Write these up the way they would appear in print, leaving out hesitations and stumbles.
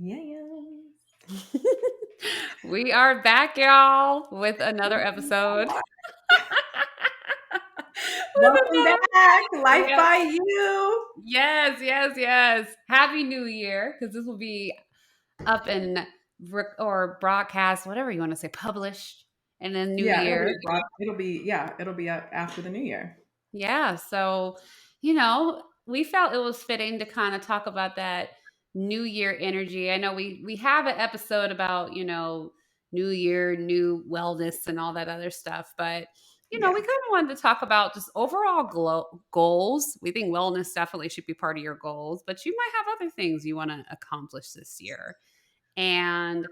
Yeah. We are back, y'all, with another episode. With Welcome back. Life yep. by you. Yes. Happy New Year, because this will be up in or broadcast, whatever you want to say, published, and then New Yeah, Year. it'll be up after the new year. Yeah. So, we felt it was fitting to kind of talk about that New Year energy. I know we have an episode about, New Year, new wellness and all that other stuff, but we Yeah. kind of wanted to talk about just overall goals. We think wellness definitely should be part of your goals, but you might have other things you want to accomplish this year. And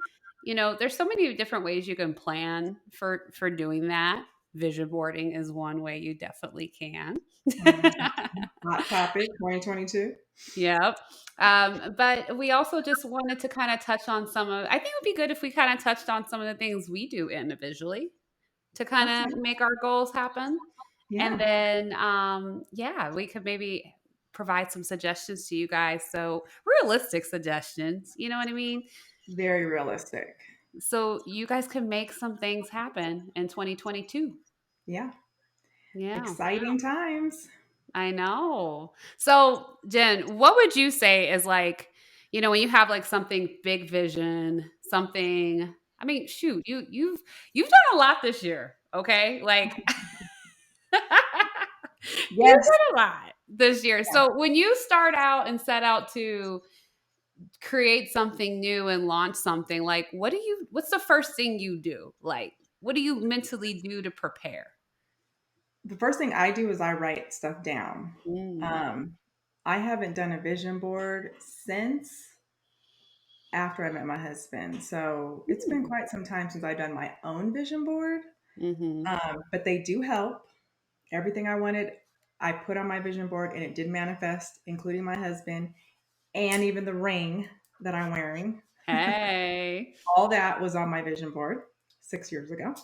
there's so many different ways you can plan for doing that. Vision boarding is one way you definitely can. Mhm. Hot topic 2022. Yep. But we also just wanted to kind of touch on I think it would be good if we kind of touched on some of the things we do individually to kind Okay. of make our goals happen. And Yeah. then, yeah, we could maybe provide some suggestions to you guys. So, realistic suggestions, you know what I mean? Very realistic. So you guys can make some things happen in 2022. Yeah. Yeah, Exciting times. I know. So, Jen, what would you say is like, when you have like something big vision, something, I mean, shoot, you've done a lot this year, okay? Like you've Yes. done a lot this year. So, when you start out and set out to create something new and launch something, like what's the first thing you do? Like, what do you mentally do to prepare? The first thing I do is I write stuff down. Mm. Um, I haven't done a vision board since after I met my husband. So it's been Mm. quite some time since I've done my own vision board. Mhm. But they do help. Everything I wanted, I put on my vision board and it did manifest, including my husband and even the ring that I'm wearing. Hey. All that was on my vision board 6 years ago.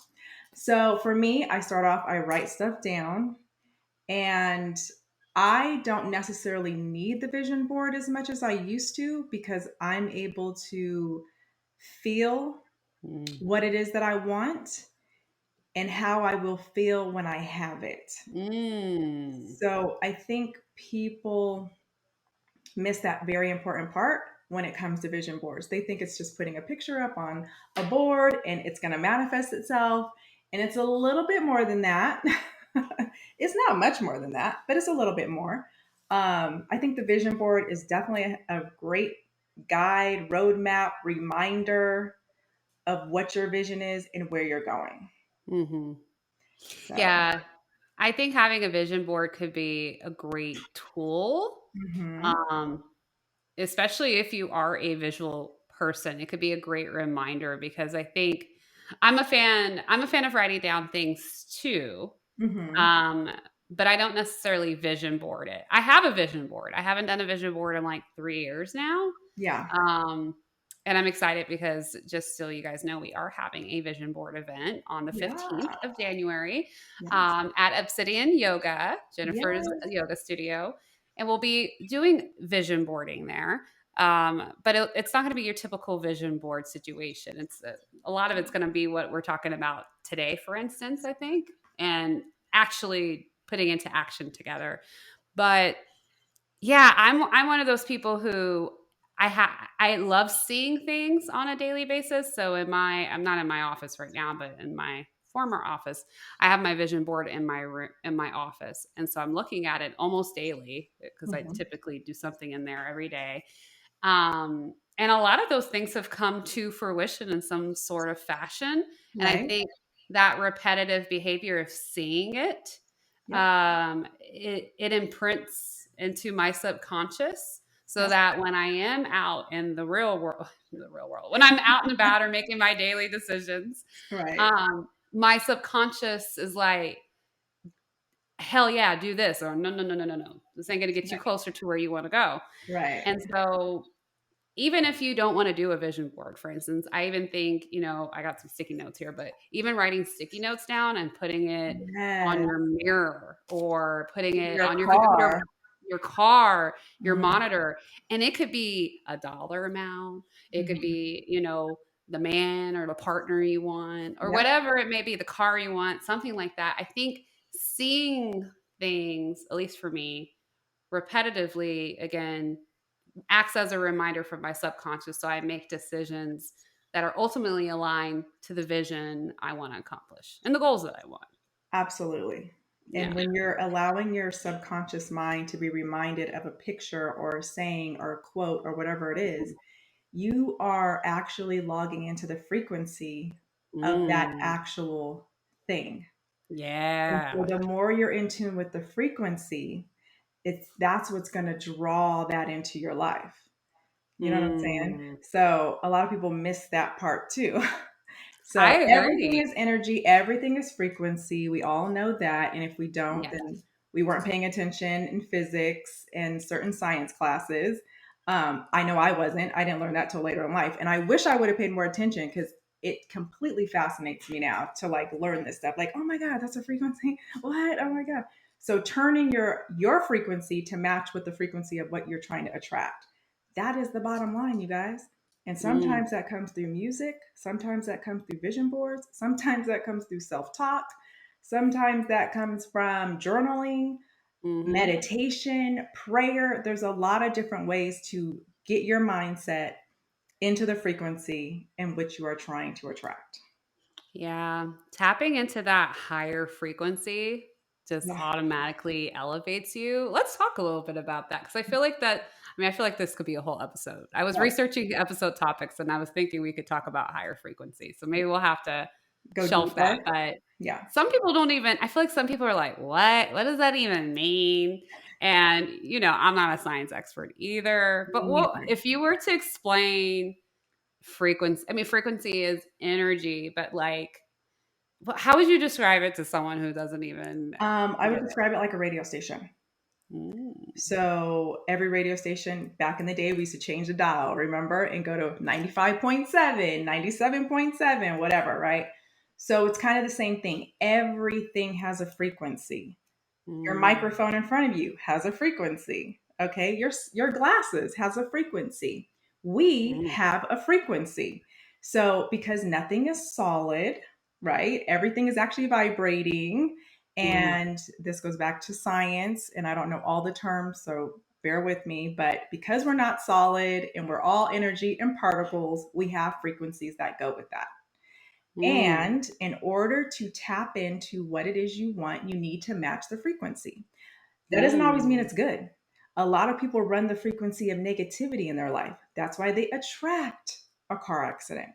So for me, I start off, I write stuff down, and I don't necessarily need the vision board as much as I used to because I'm able to feel Mm. what it is that I want and how I will feel when I have it. Mm. So I think people miss that very important part when it comes to vision boards. They think it's just putting a picture up on a board and it's going to manifest itself. And it's a little bit more than that. It's not much more than that, but it's a little bit more. I think the vision board is definitely a great guide, roadmap, reminder of what your vision is and where you're going. Mhm. So, Yeah. I think having a vision board could be a great tool. mhm. Um, Especially if you are a visual person. It could be a great reminder because I think I'm a fan of writing down things too. Mhm. Um, but I don't necessarily vision board it. I have a vision board. I haven't done a vision board in like 3 years now. Yeah. Um, and I'm excited because just so you guys know, we are having a vision board event on the Yeah. 15th of January Yes. at Obsidian Yoga, Jennifer's Yes. yoga studio. And we'll be doing vision boarding there. But it's not going to be your typical vision board situation. It's a lot of it's going to be what we're talking about today, for instance, I think, and actually putting into action together. But yeah, I'm one of those people who I love seeing things on a daily basis. So I'm not in my office right now, but in my former office, I have my vision board in my office, and so I'm looking at it almost daily because I Mhm. typically do something in there every day. And a lot of those things have come to fruition in some sort of fashion, and I Right. think that repetitive behavior of seeing it Yep. it imprints into my subconscious so Yep. that when I am out in the real world, when I'm out and about or making my daily decisions, Right. my subconscious is like, hell yeah, do this, or no. This ain't going to get you Right. closer to where you want to go. Right. And so even if you don't want to do a vision board, for instance, I even think, I got some sticky notes here, but even writing sticky notes down and putting it on Yes. your mirror or putting it Your on your computer, car. your car, your Mhm. monitor. And it could be a dollar amount. It could Mhm. be, the man or the partner you want, or Yep, whatever it may be, the car you want, something like that. I think seeing things, at least for me, repetitively again acts as a reminder for my subconscious, so I make decisions that are ultimately aligned to the vision I want to accomplish and the goals that I want. absolutely. And Yeah. when you're allowing your subconscious mind to be reminded of a picture or a saying or a quote or whatever it is, you are actually logging into the frequency of that Mm. actual thing. And so Yeah. the more you're in tune with the frequency, that's what's going to draw that into your life. You know what I'm saying? Mm. So a lot of people miss that part too. So I everything agree. is energy, everything is frequency. We all know that. And if we don't, Yes. then we weren't paying attention in physics and certain science classes. I know I wasn't. I didn't learn that till later in life. And I wish I would have paid more attention because it completely fascinates me now to like learn this stuff. Like, oh my God, that's a frequency. What? Oh my God. So turning your frequency to match with the frequency of what you're trying to attract. That is the bottom line, you guys. And Mm. sometimes that comes through music, sometimes that comes through vision boards, sometimes that comes through self talk, sometimes that comes from journaling, Hmm. meditation, prayer. There's a lot of different ways to get your mindset into the frequency in which you are trying to attract. Yeah. Tapping into that higher frequency just Yeah. automatically elevates you. Let's talk a little bit about that because I feel like this could be a whole episode. I was Right. researching episode topics and I was thinking we could talk about higher frequency. So maybe we'll have to Go shelf that. deeper. But Yeah. some people don't even, I feel like some people are like, what? What does that even mean? And, I'm not a science expert either. But Me neither. if you were to explain frequency, I mean, frequency is energy, but like, how would you describe it to someone who doesn't even I would get it? describe it like a radio station. Mm. So every radio station back in the day, we used to change the dial, remember, and go to 95.7, 97.7, whatever, right? So it's kind of the same thing. Everything has a frequency. Your Mm. microphone in front of you has a frequency. Okay, your glasses has a frequency. We Mm. have a frequency. So because nothing is solid, right? Everything is actually vibrating. Mm. And this goes back to science, and I don't know all the terms, so bear with me. But because we're not solid and we're all energy and particles, we have frequencies that go with that. Mm. And in order to tap into what it is you want, you need to match the frequency. That doesn't always mean Mm. it's good. A lot of people run the frequency of negativity in their life. That's why they attract a car accident.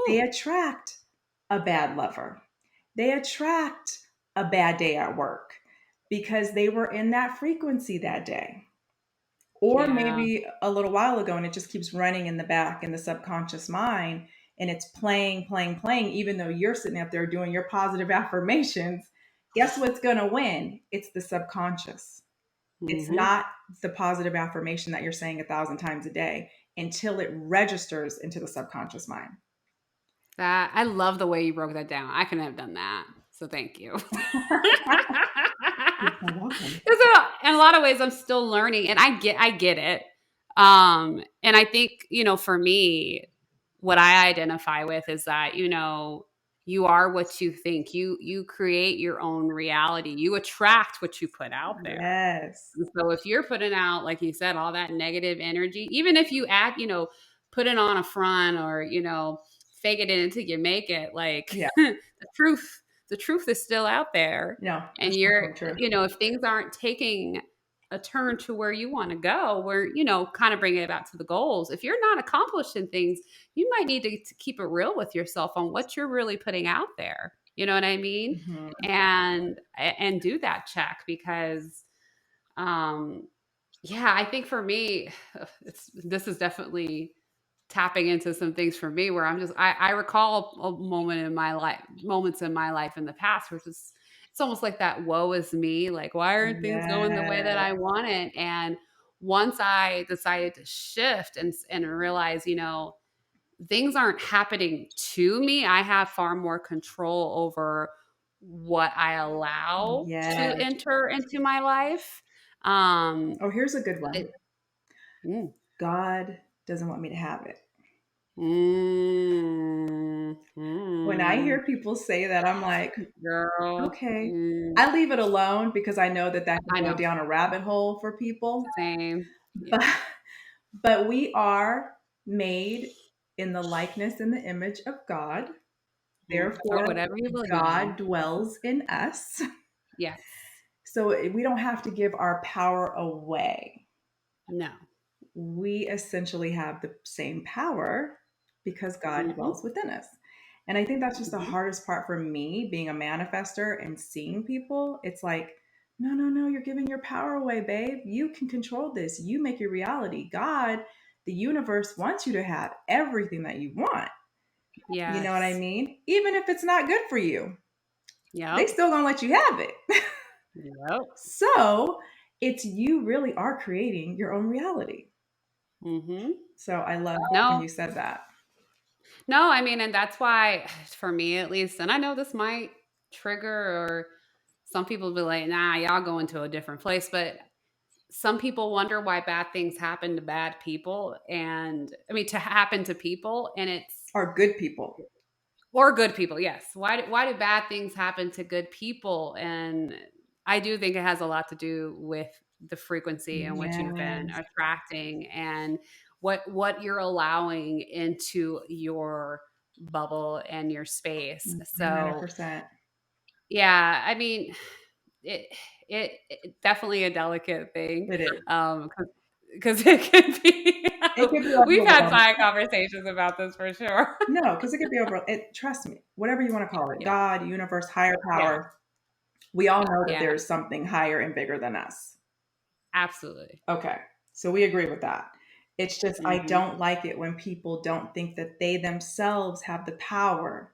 They Ooh. attract a bad lover. They attract a bad day at work because they were in that frequency that day. Or Yeah. maybe a little while ago and it just keeps running in the back in the subconscious mind and it's playing, playing, playing, even though you're sitting up there doing your positive affirmations. Guess what's going to win? It's the subconscious. It's Hmm. not the positive affirmation that you're saying 1,000 times a day until it registers into the subconscious mind. That I love the way you broke that down. I couldn't have done that. So thank you. You're so welcome. Because in a lot of ways, I'm still learning, and I get it. And I think for me, what I identify with is that you are what you think. You create your own reality. You attract what you put out there. Yes. And so if you're putting out, like you said, all that negative energy, even if you act, put it on a front or fake it until you make it, like Yeah. the truth is still out there. No, And that's you're, definitely true. if things aren't taking a turn to where you want to go, where, kind of bringing it back to the goals, if you're not accomplishing things, you might need to keep it real with yourself on what you're really putting out there. You know what I mean? Mhm. And do that check because, um, yeah, I think for me, this is definitely tapping into some things for me where I recall moments in my life in the past where it's almost like that woe is me, like why aren't things going the way that Yes. I want it? And once I decided to shift and realize, things aren't happening to me, I have far more control over what I allow to Yes. enter into my life. Oh, here's a good one. It, mm, God doesn't want me to have it. mm, When I mm, hear people say that, I'm like, girl, okay. I leave it alone because I know that that can I go know. down a rabbit hole for people. Same. But Yeah. but we are made in the likeness and the image of God. Or Therefore, whatever you believe. God dwells in us. Yes. So we don't have to give our power away. No. We essentially have the same power because God Mm-hmm. dwells within us. And I think that's just the Mm-hmm. hardest part for me being a manifester and seeing people. It's like, no, no, no, you're giving your power away, babe. You can control this. You make your reality. God, the universe wants you to have everything that you want. You know what I Yes. mean? Even if it's not good for you, they Yep. still gonna let you have it. Yep. So it's you really are creating your own reality. Mm-hmm. So I love when No, you said that. no, I mean, and that's why, for me at least, and I know this might trigger or some people be like, nah, y'all go into a different place. But some people wonder why bad things happen to bad people. And I mean, to happen to people, and it's, Are good people. or good people, yes. Why do bad things happen to good people? And I do think it has a lot to do with the frequency in which you've been Yes. attracting and what you're allowing into your bubble and your space. So 100%. yeah, I mean, it it definitely a delicate thing. It is. Because it can be, It could be we've had overwhelming. side conversations about this for sure. No, because it could be over. It, trust me, whatever you want to call it, Yeah. God, universe, higher Yeah. power, we all know that Yeah. there's something higher and bigger than us. Absolutely. Okay. So we agree with that. It's just, I Mhm. don't like it when people don't think that they themselves have the power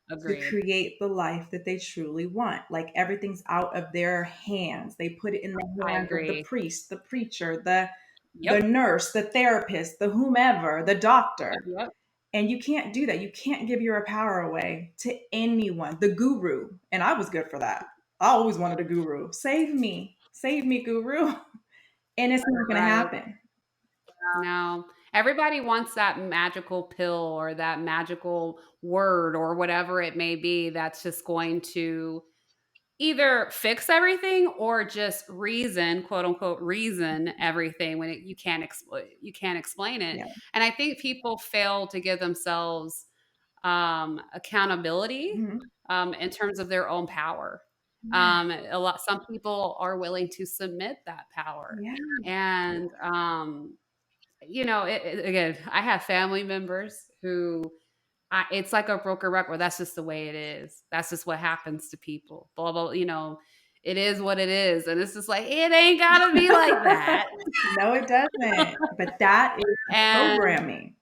to Agreed. create the life that they truly want. Like everything's out of their hands. They put it in the I hands of the agree. priest, the preacher, the Yep. nurse, the therapist, the whomever, the doctor. Yep. And you can't do that. You can't give your power away to anyone. The guru. And I was good for that. I always wanted a guru. Save me. Save me, guru. And it's not going to Right. happen. No. Everybody wants that magical pill or that magical word or whatever it may be that's just going to either fix everything or just reason, quote unquote, reason everything when you can't explain it. Yeah. And I think people fail to give themselves accountability Mhm. in terms of their own power. Some people are willing to submit that power, Yeah. and again, I have family members who it's like a broken record. That's just the way it is. That's just what happens to people. Blah blah. It is what it is, and it's just like it ain't gotta be like that. No, it doesn't. But that is the And programming.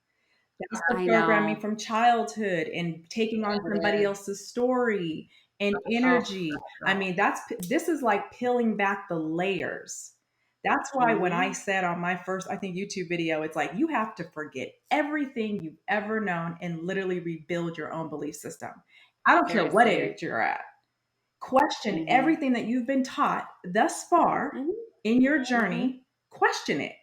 That's the I programming know from childhood and taking on it somebody is. else's story and Oh, energy. I mean, this is like peeling back the layers. That's why when I hmm said on my first, I think, YouTube video, it's like you have to forget everything you've ever known and literally rebuild your own belief system. I don't care what seriously. age you're at. Question hmm everything that you've been taught thus far hmm in your hmm journey. Question it,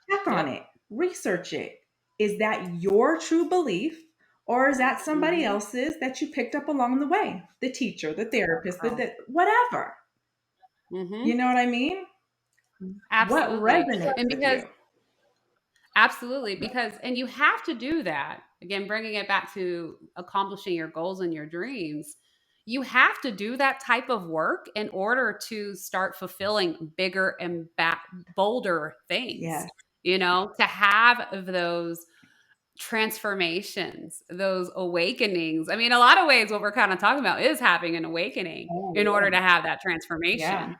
check on Yep. it, research it. Is that your true belief? Or is that somebody hmm else's that you picked up along the way? The teacher, the therapist, Oh. whatever. You hmm know what I mean? What Absolutely. resonates And with because you? Absolutely, because and you have to do that. Again, bringing it back to accomplishing your goals and your dreams. You have to do that type of work in order to start fulfilling bigger and bolder things. Yes. To have those transformations, those awakenings. I mean, a lot of ways what we're kind of talking about is having an awakening Oh, in order yeah. to have that Yeah. transformation.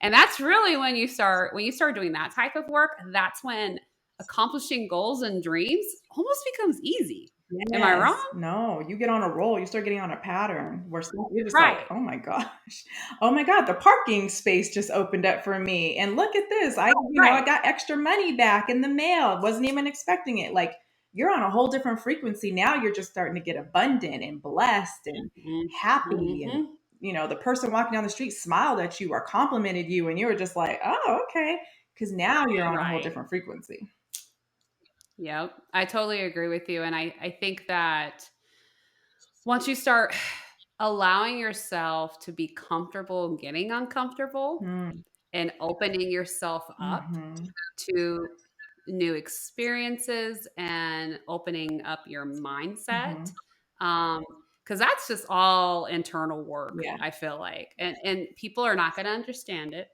And that's really when you start doing that type of work, that's when accomplishing goals and dreams almost becomes easy. Am I Yes. wrong? No, you get on a roll, you start getting on a pattern where you're just like, Right. oh my gosh, oh my God, the parking space just opened up for me. And look at this. I Right. got extra money back in the mail. Wasn't even expecting it. Like you're on a whole different frequency. Now you're just starting to get abundant and blessed and Mhm. happy and Mhm. the person walking down the street smiled at you or complimented you, and you were just like, oh, okay, because now you're on a whole Right. different frequency. Yep. I totally agree with you. And I think that once you start allowing yourself to be comfortable getting uncomfortable Mm, and opening yourself up mm-hmm. to new experiences and opening up your Mm-hmm. mindset, because that's just all internal work, Yeah. I feel like, and people are not going to understand it.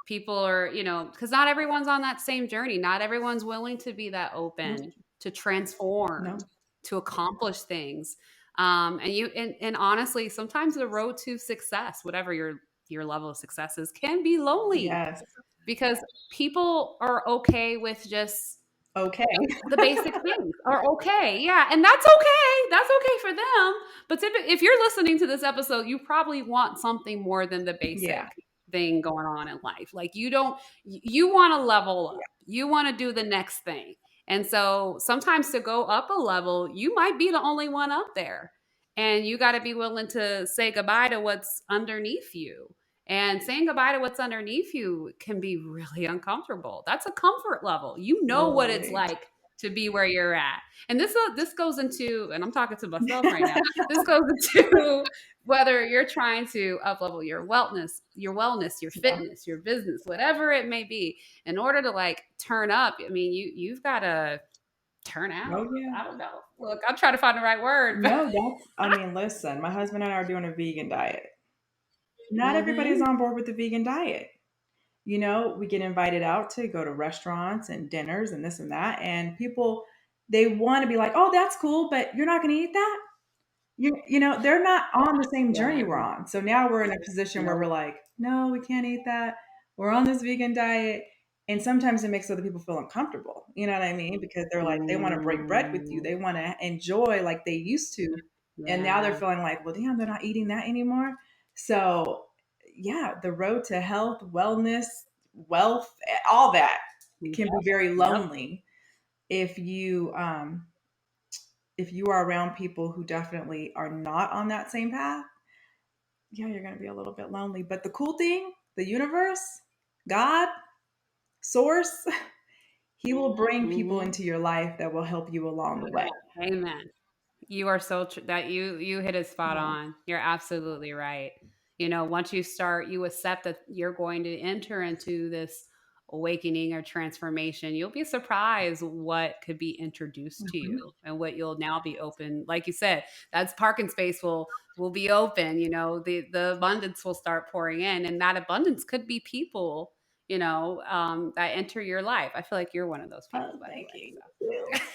People are, because not everyone's on that same journey. Not everyone's willing to be that Nope. open to transform, No. to accomplish things. And honestly, sometimes the road to success, whatever your level of success is, can be lonely Yes. because people are okay with just Okay. the basic things are okay. Yeah. And that's okay. That's okay for them. But if you're listening to this episode, you probably want something more than the Yeah. basic thing going on in life. Like you want to level up, you want to do the next thing. And so sometimes to go up a level, you might be the only one up there. And you got to be willing to say goodbye to what's underneath you. And saying goodbye to what's underneath you can be really uncomfortable. That's a comfort level. You know what it's Totally. like to be where you're at. And this goes into, and I'm talking to myself right now. This goes into whether you're trying to up level your Yeah. fitness, your business, whatever it may be. In order to like turn up, I mean, you've got to turn Oh out. yeah. I don't know. Look, I'm trying to find the right word. No, I mean, listen, my husband and I are doing a vegan diet. Not everybody's Mm-hmm. on board with the vegan diet. We get invited out to go to restaurants and dinners and this and that. And people, they want to be like, oh, that's cool, but you're not going to eat that? They're not on the same journey Yeah. we're on. So now we're in a position where we're Nope. like, no, we can't eat that. We're on this vegan diet. And sometimes it makes other people feel uncomfortable. You know what I mean? Because they're like, they want to break bread with you. Mm, They want to enjoy like they used to. And now they're yeah. feeling like, well, damn, they're not eating that anymore. So, yeah, the road to health, wellness, wealth, all that can be very Yep. lonely if you are around people who definitely are not on that same path. Yeah, you're going to be a little bit lonely. But the cool thing, the universe, God, source, he will bring people Mm-hmm. into your life that will help you along the way. Amen. You are so that you hit it spot Yeah. on. You're absolutely right. Once you accept that you're going to enter into this awakening or transformation, you'll be surprised what could be introduced to Mhm. you and what you'll now be open. Like you said, that's parking space will be open. The abundance will start pouring in, and that abundance could be people. That enter your life. I feel like you're one of those Oh, people, by the thank way. you. So.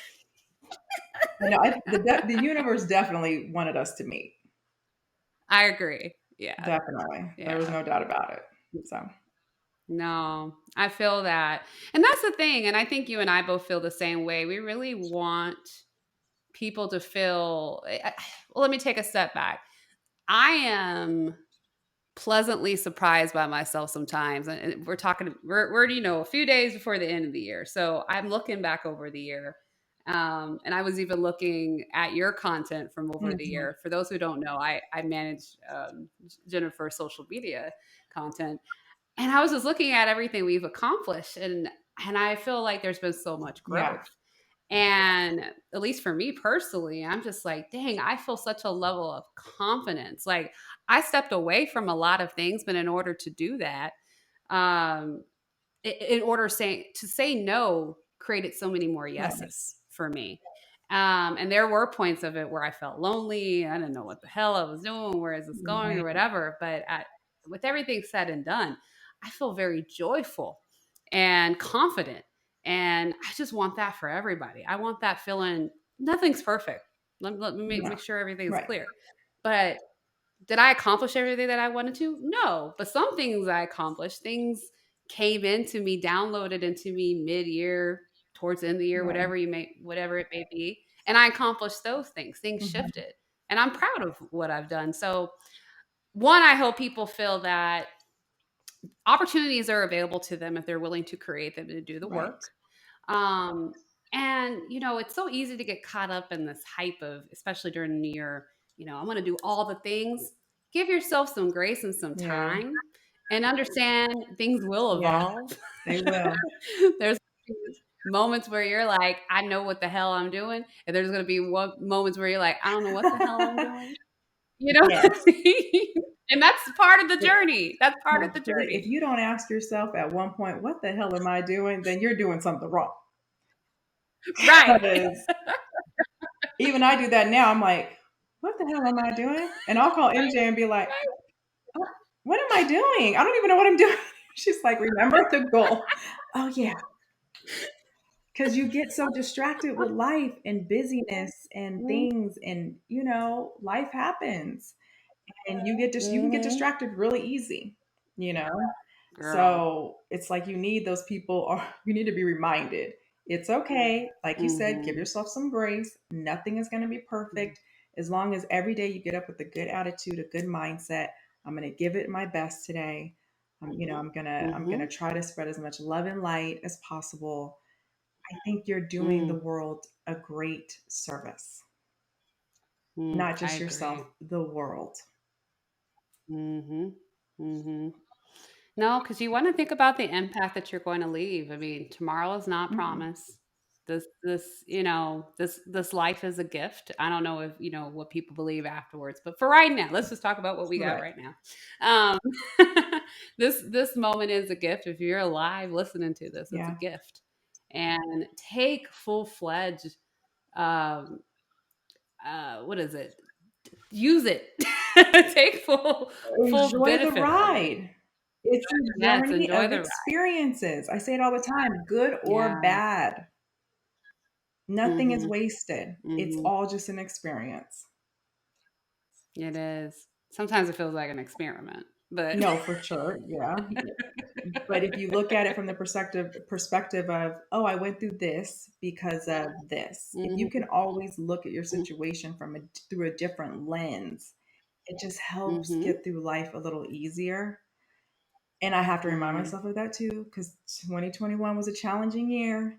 The universe definitely wanted us to meet. I agree. Yeah. Definitely. There was Yeah. no doubt about it. So, No, I feel that. And that's the thing. And I think you and I both feel the same way. We really want people to feel. Well, let me take a step back. I am pleasantly surprised by myself sometimes. And we're a few days before the end of the year. So I'm looking back over the year. And I was even looking at your content from over the mhm. year. For those who don't know, I manage Jennifer's social media content. And I was just looking at everything we've accomplished, and I feel like there's been so much Yeah. growth. And at least for me personally, I'm just like, dang, I feel such a level of confidence. Like I stepped away from a lot of things, but in order to do that, um, in order to say no created so many more Right. yeses for me. And there were points of it where I felt lonely. I didn't know what the hell I was doing. Where is this going or Right. whatever. But with everything said and done, I feel very joyful and confident. And I just want that for everybody. I want that feeling. Nothing's perfect. Let me No. make sure everything is Right. clear. But did I accomplish everything that I wanted to? No. But some things I accomplished. Things came into me, downloaded into me mid-year, towards the end of the year, Right. whatever it may be. And I accomplished those things. Things Mhm. shifted. And I'm proud of what I've done. So one, I hope people feel that opportunities are available to them if they're willing to create them to do the Right. work. Um, and it's so easy to get caught up in this hype of, especially during the new year, I'm going to do all the things. give yourself some grace and some Yeah. time and understand things will Yeah. evolve. They will. There's moments where you're like, I know what the hell I'm doing. And there's going to be moments where you're like, I don't know what the hell I'm doing. You know what I Yes. mean? And that's part of the journey. That's part of the Complete. If journey. you don't ask yourself at one point, what the hell am I doing? Then you're doing something wrong. Right. Because even I do that now. I'm like, what the hell am I doing? And I'll call MJ and be like, "Oh, what am I doing? I don't even know what I'm doing." She's like, remember the goal. Oh, yeah. Because you get so distracted with life and busyness and things, and life happens, and you can get Mm-hmm. distracted really easy, you know. Girl. So it's like you need those people, or you need to be reminded it's okay. Like you said, give Mm-hmm. yourself some grace. Nothing is going to be perfect. As long as every day you get up with a good attitude, a good mindset. I'm going to give it my best today. I'm gonna Mm-hmm. try to spread as much love and light as possible. I think you're doing the Mm, world a great service. mm, Not I just yourself, agree. the world. Mm-hmm. Mm-hmm. No, because you want to think about the impact that you're going to leave. I mean, tomorrow is not Mm-mm. promised. This life is a gift. I don't know if what people believe afterwards, but for right now, let's just talk about what we got Right. right now. Um, this moment is a gift. If you're alive listening to this, it's a Yeah. gift, and take full fledged. Um, what is it? Use it. Take full Enjoy the benefit from it. ride. It's a Yes, journey enjoy of the ride. experiences. I say it all the time, good or Yeah. bad. Nothing is Mhm. wasted. It's Mhm. all just an experience. It is. Sometimes it feels like an experiment, but No, for sure. Yeah. But if you look at it from the perspective of, oh, I went through this because of this. If you can Mhm. always look at your situation through a different lens, it just helps Mhm. get through life a little easier. And I have to remind Mhm. myself of that too, because 2021 was a challenging year.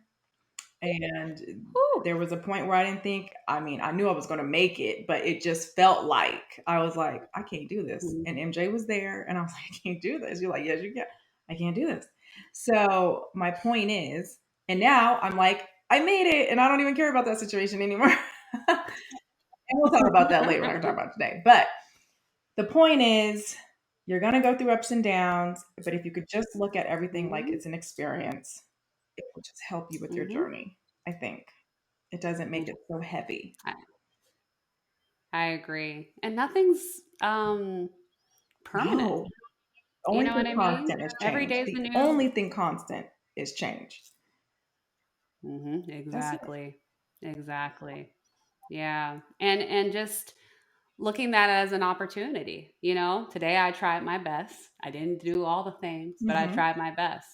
And Whew. there was a point where I didn't think, I mean, I knew I was going to make it, but it just felt like I was like, I can't do this. Mhm. And MJ was there, and I was like, I can't do this. You're like, yes, you can. I can't do this. So my point is, and now I'm like, I made it, and I don't even care about that situation anymore. And we'll talk about that later. We're not going to talk about it today. But the point is, you're going to go through ups and downs, but if you could just look at everything like Mhm. it's an experience, it will just help you with your Mhm. journey, I think. It doesn't make it so heavy. I, I agree. And nothing's permanent. No, the You only know what thing I mean? constant is Every change. day's a The new. only thing constant is change. That's it. Exactly. Exactly. Yeah. And just looking at it as an opportunity. Today I tried my best. I didn't do all the things, but I Hmm. tried my best.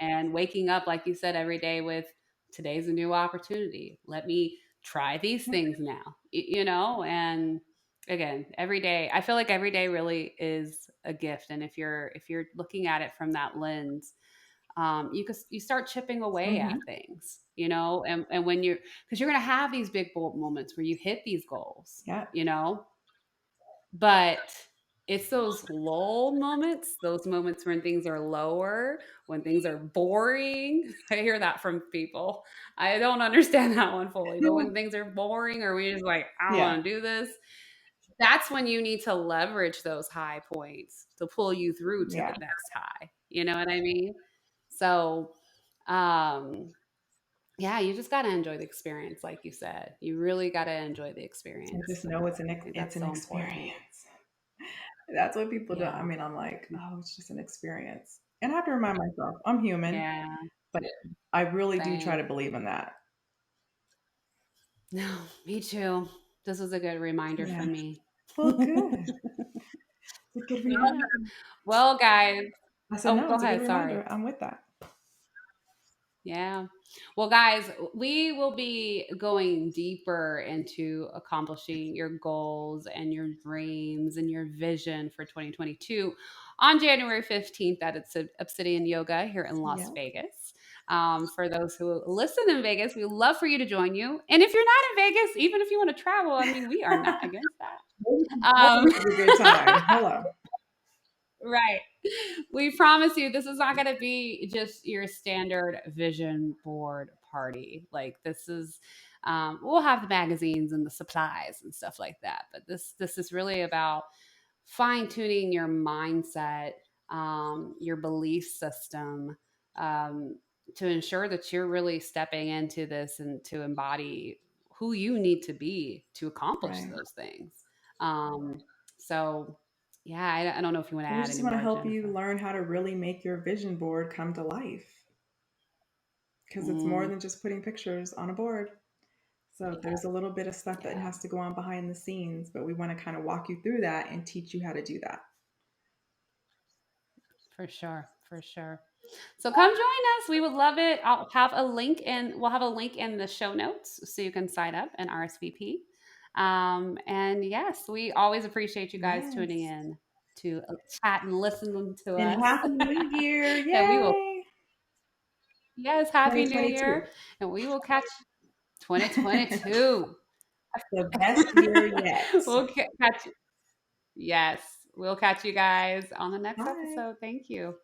And waking up, like you said, every day with today's a new opportunity. Let me try these things now, and again, every day, I feel like every day really is a gift. And if you're looking at it from that lens, you start chipping away Hmm. at things, and when because you're going to have these big bold moments where you hit these goals, Yeah. but it's those lull moments, those moments when things are lower, when things are boring. I hear that from people. I don't understand that one fully, but when things are boring or we're just like, I don't Yeah. want to do this, that's when you need to leverage those high points to pull you through to Yeah. the next high. You know what I mean? So, um, yeah, you just got to enjoy the experience, like you said. You really got to enjoy the And experience. just know I think it's that's an so important. experience. That's what people do. I Yeah. mean, I'm like, oh, it's just an experience. And I have to remind myself, I'm human, Yeah. but I really do try Same. to believe in that. No, me too. This was a good reminder Yeah. for me. Well, good. It's a good Yeah. reminder. Well, guys. I said, Oh, no, go it's a good ahead. Sorry. reminder. I'm with that. Yeah. Well, guys, we will be going deeper into accomplishing your goals and your dreams and your vision for 2022 on January 15th at Obsidian Yoga here in Las Yeah. Vegas. For those who listen in Vegas, we would love for you to join you. And if you're not in Vegas, even if you want to travel, I mean, we are not against that. Always a good time. Hello. Right. We promise you this is not going to be just your standard vision board party. Like this is we'll have the magazines and the supplies and stuff like that, but this is really about fine tuning your mindset, your belief system, to ensure that you're really stepping into this and to embody who you need to be to accomplish Right. those things. So yeah, I don't know if you want to We add just any want to more, help you Jennifer. learn how to really make your vision board come to life because it's more Mm, than just putting pictures on a board. So yeah, there's a little bit of stuff that yeah, has to go on behind the scenes, but we want to kind of walk you through that and teach you how to do that. for sure, for sure. So come join us. We would love it. I'll have a link in. We'll have a link in the show notes so you can sign up and RSVP. And yes, we always appreciate you guys tuning Yes. in to chat and listen to And us. Happy New Year. And we will, Yay. yes, Happy New 2022. Year. And we will catch 2022. The best year yet. We'll catch, yes, we'll catch you guys on the next Bye. episode. Thank you.